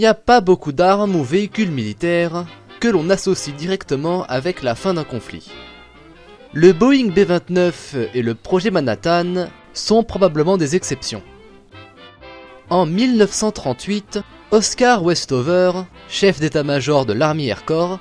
n'y a pas beaucoup d'armes ou véhicules militaires que l'on associe directement avec la fin d'un conflit. Le Boeing B-29 et le projet Manhattan sont probablement des exceptions. En 1938, Oscar Westover, chef d'état-major de l'Army Air Corps,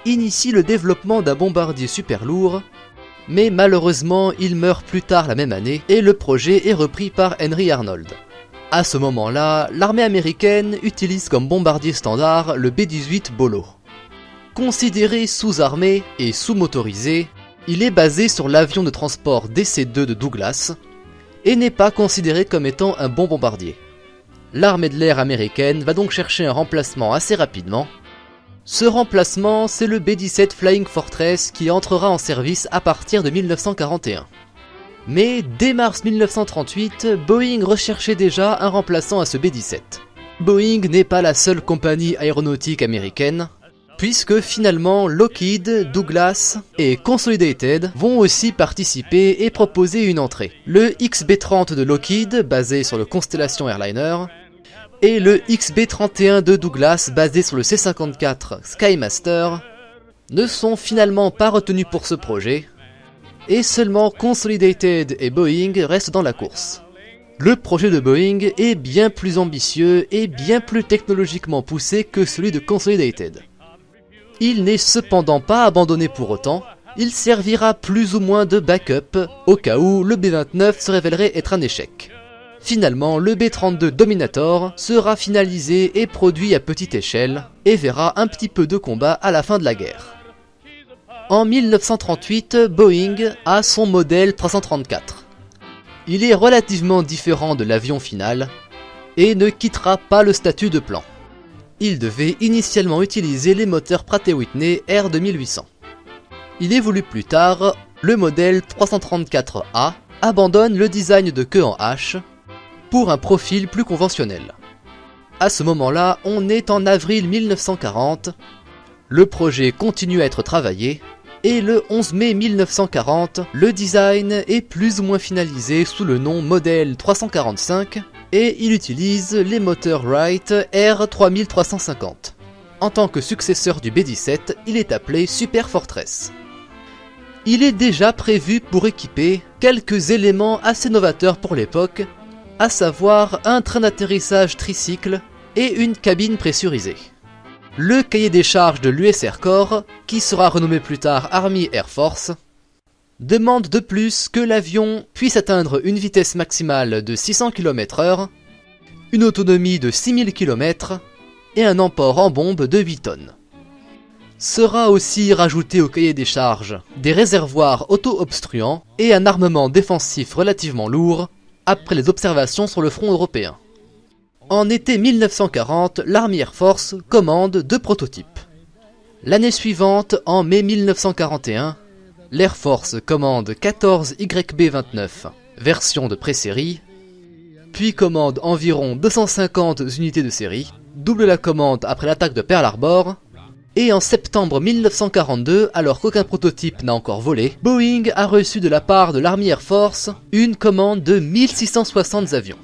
initie le développement d'un bombardier super lourd, mais malheureusement il meurt plus tard la même année et le projet est repris par Henry Arnold. À ce moment-là, l'armée américaine utilise comme bombardier standard le B-18 Bolo. Considéré sous-armé et sous-motorisé, il est basé sur l'avion de transport DC-2 de Douglas et n'est pas considéré comme étant un bon bombardier. L'armée de l'air américaine va donc chercher un remplacement assez rapidement. Ce remplacement, c'est le B-17 Flying Fortress qui entrera en service à partir de 1941. Mais dès mars 1938, Boeing recherchait déjà un remplaçant à ce B-17. Boeing n'est pas la seule compagnie aéronautique américaine, puisque finalement Lockheed, Douglas et Consolidated vont aussi participer et proposer une entrée. Le XB-30 de Lockheed, basé sur le Constellation Airliner, et le XB-31 de Douglas, basé sur le C-54 Skymaster, ne sont finalement pas retenus pour ce projet, et seulement Consolidated et Boeing restent dans la course. Le projet de Boeing est bien plus ambitieux et bien plus technologiquement poussé que celui de Consolidated. Il n'est cependant pas abandonné pour autant, il servira plus ou moins de backup au cas où le B-29 se révélerait être un échec. Finalement, le B-32 Dominator sera finalisé et produit à petite échelle et verra un petit peu de combat à la fin de la guerre. En 1938, Boeing a son modèle 334. Il est relativement différent de l'avion final et ne quittera pas le statut de plan. Il devait initialement utiliser les moteurs Pratt & Whitney R2800. Il évolue plus tard, le modèle 334A abandonne le design de queue en H pour un profil plus conventionnel. À ce moment-là, on est en avril 1940, le projet continue à être travaillé, et le 11 mai 1940, le design est plus ou moins finalisé sous le nom modèle 345, et il utilise les moteurs Wright R3350. En tant que successeur du B-17, il est appelé Super Fortress. Il est déjà prévu pour équiper quelques éléments assez novateurs pour l'époque, à savoir un train d'atterrissage tricycle et une cabine pressurisée. Le cahier des charges de l'US Air Corps, qui sera renommé plus tard Army Air Force, demande de plus que l'avion puisse atteindre une vitesse maximale de 600 km/h, une autonomie de 6000 km et un emport en bombe de 8 tonnes. Sera aussi rajouté au cahier des charges des réservoirs auto-obstruants et un armement défensif relativement lourd après les observations sur le front européen. En été 1940, l'Army Air Force commande 2 prototypes. L'année suivante, en mai 1941, l'Air Force commande 14 YB-29, version de pré-série, puis commande environ 250 unités de série, double la commande après l'attaque de Pearl Harbor, et en septembre 1942, alors qu'aucun prototype n'a encore volé, Boeing a reçu de la part de l'Army Air Force une commande de 1660 avions.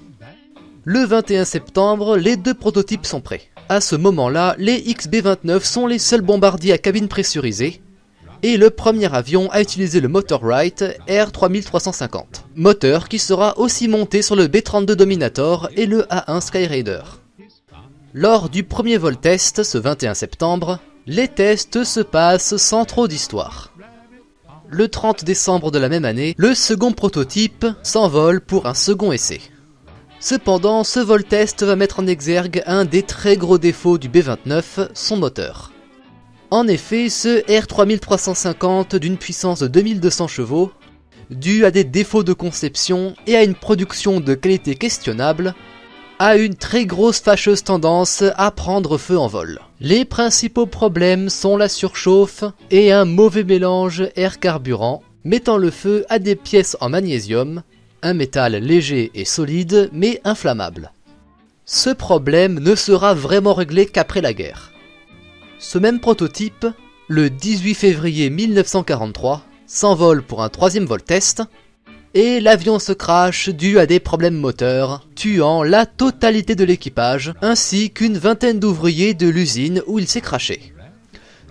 Le 21 septembre, les 2 prototypes sont prêts. À ce moment-là, les XB-29 sont les seuls bombardiers à cabine pressurisée, et le premier avion a utilisé le moteur Wright R3350, moteur qui sera aussi monté sur le B-32 Dominator et le A1 Skyraider. Lors du premier vol test, ce 21 septembre, les tests se passent sans trop d'histoire. Le 30 décembre de la même année, le second prototype s'envole pour un second essai. Cependant, ce vol test va mettre en exergue un des très gros défauts du B-29, son moteur. En effet, ce R3350 d'une puissance de 2200 chevaux, dû à des défauts de conception et à une production de qualité questionnable, a une très grosse fâcheuse tendance à prendre feu en vol. Les principaux problèmes sont la surchauffe et un mauvais mélange air-carburant, mettant le feu à des pièces en magnésium, un métal léger et solide mais inflammable. Ce problème ne sera vraiment réglé qu'après la guerre. Ce même prototype, le 18 février 1943, s'envole pour un troisième vol test, et l'avion se crache dû à des problèmes moteurs, tuant la totalité de l'équipage, ainsi qu'une vingtaine d'ouvriers de l'usine où il s'est crashé.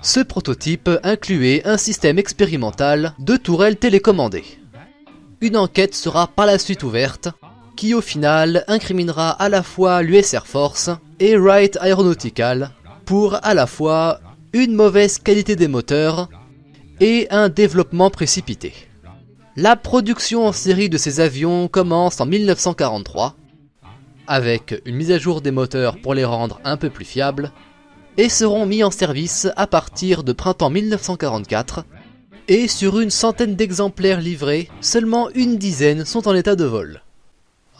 Ce prototype incluait un système expérimental de tourelles télécommandées. Une enquête sera par la suite ouverte, qui au final incriminera à la fois l'US Air Force et Wright Aeronautical pour à la fois une mauvaise qualité des moteurs et un développement précipité. La production en série de ces avions commence en 1943, avec une mise à jour des moteurs pour les rendre un peu plus fiables, et seront mis en service à partir de printemps 1944, et sur une centaine d'exemplaires livrés, seulement une dizaine sont en état de vol.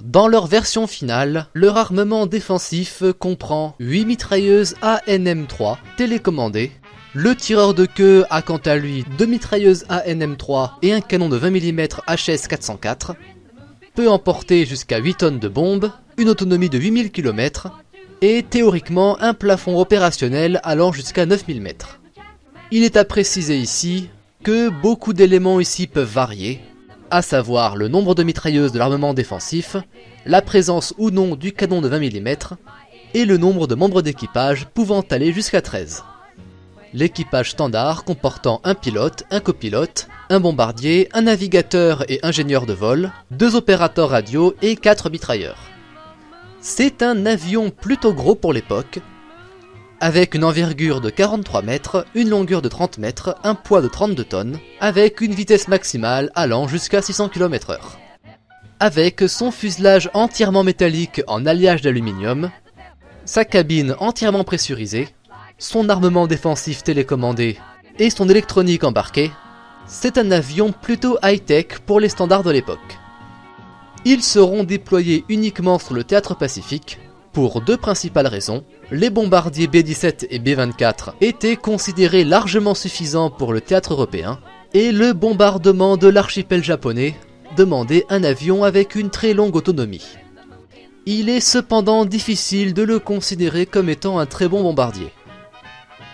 Dans leur version finale, leur armement défensif comprend 8 mitrailleuses ANM3 télécommandées. Le tireur de queue a quant à lui 2 mitrailleuses ANM3 et un canon de 20 mm HS-404, peut emporter jusqu'à 8 tonnes de bombes, une autonomie de 8000 km et théoriquement un plafond opérationnel allant jusqu'à 9000 mètres. Il est à préciser ici que beaucoup d'éléments ici peuvent varier, à savoir le nombre de mitrailleuses de l'armement défensif, la présence ou non du canon de 20 mm et le nombre de membres d'équipage pouvant aller jusqu'à 13. L'équipage standard comportant un pilote, un copilote, un bombardier, un navigateur et ingénieur de vol, 2 opérateurs radio et 4 mitrailleurs. C'est un avion plutôt gros pour l'époque, avec une envergure de 43 mètres, une longueur de 30 mètres, un poids de 32 tonnes, avec une vitesse maximale allant jusqu'à 600 km/h. Avec son fuselage entièrement métallique en alliage d'aluminium, sa cabine entièrement pressurisée, son armement défensif télécommandé et son électronique embarquée, c'est un avion plutôt high-tech pour les standards de l'époque. Ils seront déployés uniquement sur le théâtre Pacifique pour 2 principales raisons. Les bombardiers B-17 et B-24 étaient considérés largement suffisants pour le théâtre européen, et le bombardement de l'archipel japonais demandait un avion avec une très longue autonomie. Il est cependant difficile de le considérer comme étant un très bon bombardier.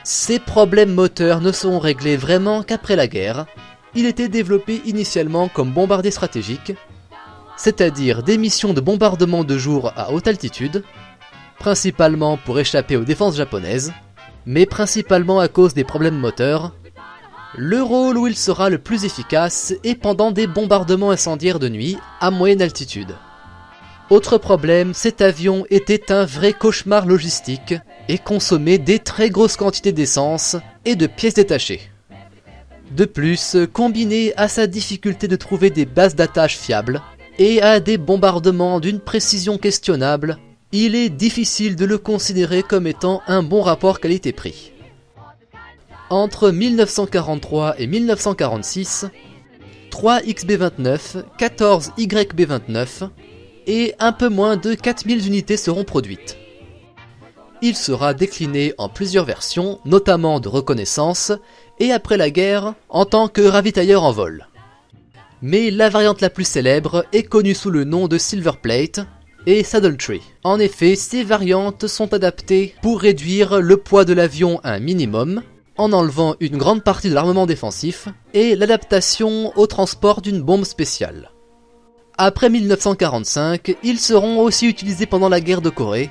Ces problèmes moteurs ne seront réglés vraiment qu'après la guerre. Il était développé initialement comme bombardier stratégique, c'est-à-dire des missions de bombardement de jour à haute altitude, principalement pour échapper aux défenses japonaises, mais principalement à cause des problèmes moteurs. Le rôle où il sera le plus efficace est pendant des bombardements incendiaires de nuit à moyenne altitude. Autre problème, cet avion était un vrai cauchemar logistique et consommait des très grosses quantités d'essence et de pièces détachées. De plus, combiné à sa difficulté de trouver des bases d'attache fiables et à des bombardements d'une précision questionnable, il est difficile de le considérer comme étant un bon rapport qualité-prix. Entre 1943 et 1946, 3 XB-29, 14 YB-29 et un peu moins de 4000 unités seront produites. Il sera décliné en plusieurs versions, notamment de reconnaissance, et après la guerre, en tant que ravitailleur en vol. Mais la variante la plus célèbre est connue sous le nom de Silverplate et Saddle Tree. En effet, ces variantes sont adaptées pour réduire le poids de l'avion à un minimum, en enlevant une grande partie de l'armement défensif, et l'adaptation au transport d'une bombe spéciale. Après 1945, ils seront aussi utilisés pendant la guerre de Corée,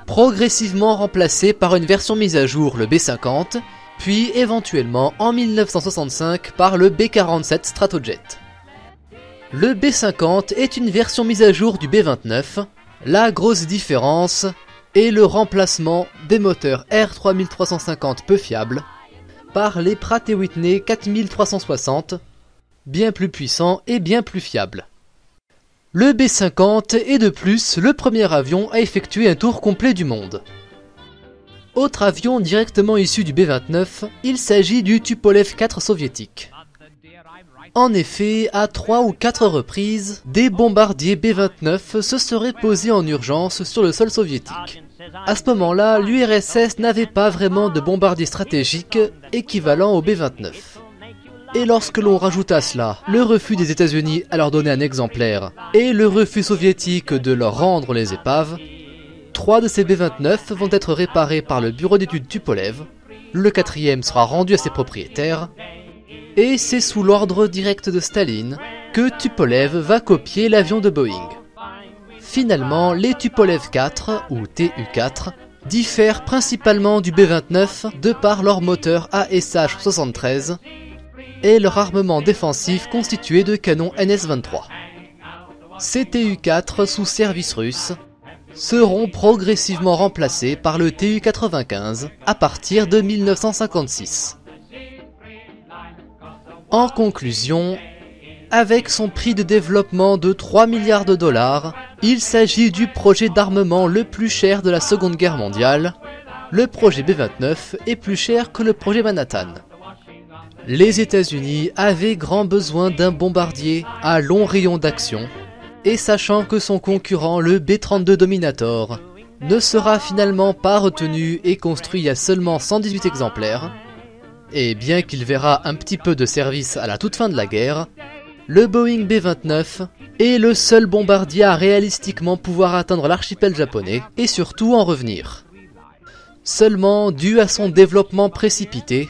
progressivement remplacés par une version mise à jour, le B-50, puis éventuellement en 1965 par le B-47 Stratojet. Le B-50 est une version mise à jour du B-29, la grosse différence est le remplacement des moteurs R3350 peu fiables par les Pratt & Whitney 4360, bien plus puissants et bien plus fiables. Le B-50 est de plus le premier avion à effectuer un tour complet du monde. Autre avion directement issu du B-29, il s'agit du Tupolev 4 soviétique. En effet, à 3 ou 4 reprises, des bombardiers B-29 se seraient posés en urgence sur le sol soviétique. À ce moment-là, l'URSS n'avait pas vraiment de bombardier stratégique équivalent au B-29. Et lorsque l'on rajoute à cela le refus des États-Unis à leur donner un exemplaire et le refus soviétique de leur rendre les épaves, 3 de ces B-29 vont être réparés par le bureau d'études Tupolev, le 4e sera rendu à ses propriétaires, et c'est sous l'ordre direct de Staline que Tupolev va copier l'avion de Boeing. Finalement, les Tupolev 4, ou Tu-4, diffèrent principalement du B-29 de par leur moteur ASH-73 et leur armement défensif constitué de canons NS-23. Ces Tu-4 sous service russe seront progressivement remplacés par le Tu-95 à partir de 1956. En conclusion, avec son prix de développement de 3 milliards de dollars, il s'agit du projet d'armement le plus cher de la Seconde Guerre mondiale. Le projet B-29 est plus cher que le projet Manhattan. Les États-Unis avaient grand besoin d'un bombardier à long rayon d'action, et sachant que son concurrent, le B-32 Dominator, ne sera finalement pas retenu et construit à seulement 118 exemplaires, et bien qu'il verra un petit peu de service à la toute fin de la guerre, le Boeing B-29 est le seul bombardier à réalistiquement pouvoir atteindre l'archipel japonais et surtout en revenir. Seulement, dû à son développement précipité,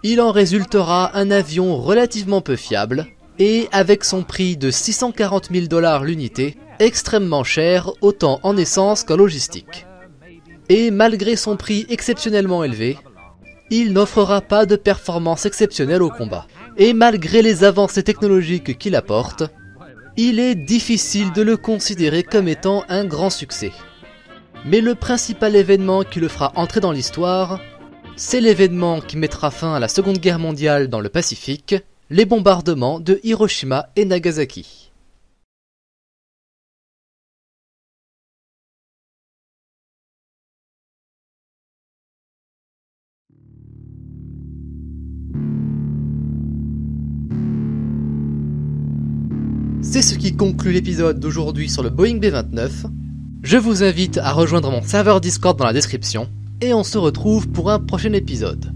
il en résultera un avion relativement peu fiable et avec son prix de 640 000 $ l'unité, extrêmement cher autant en essence qu'en logistique. Et malgré son prix exceptionnellement élevé, il n'offrira pas de performance exceptionnelle au combat. Et malgré les avancées technologiques qu'il apporte, il est difficile de le considérer comme étant un grand succès. Mais le principal événement qui le fera entrer dans l'histoire, c'est l'événement qui mettra fin à la Seconde Guerre mondiale dans le Pacifique, les bombardements de Hiroshima et Nagasaki. C'est ce qui conclut l'épisode d'aujourd'hui sur le Boeing B-29. Je vous invite à rejoindre mon serveur Discord dans la description, et on se retrouve pour un prochain épisode.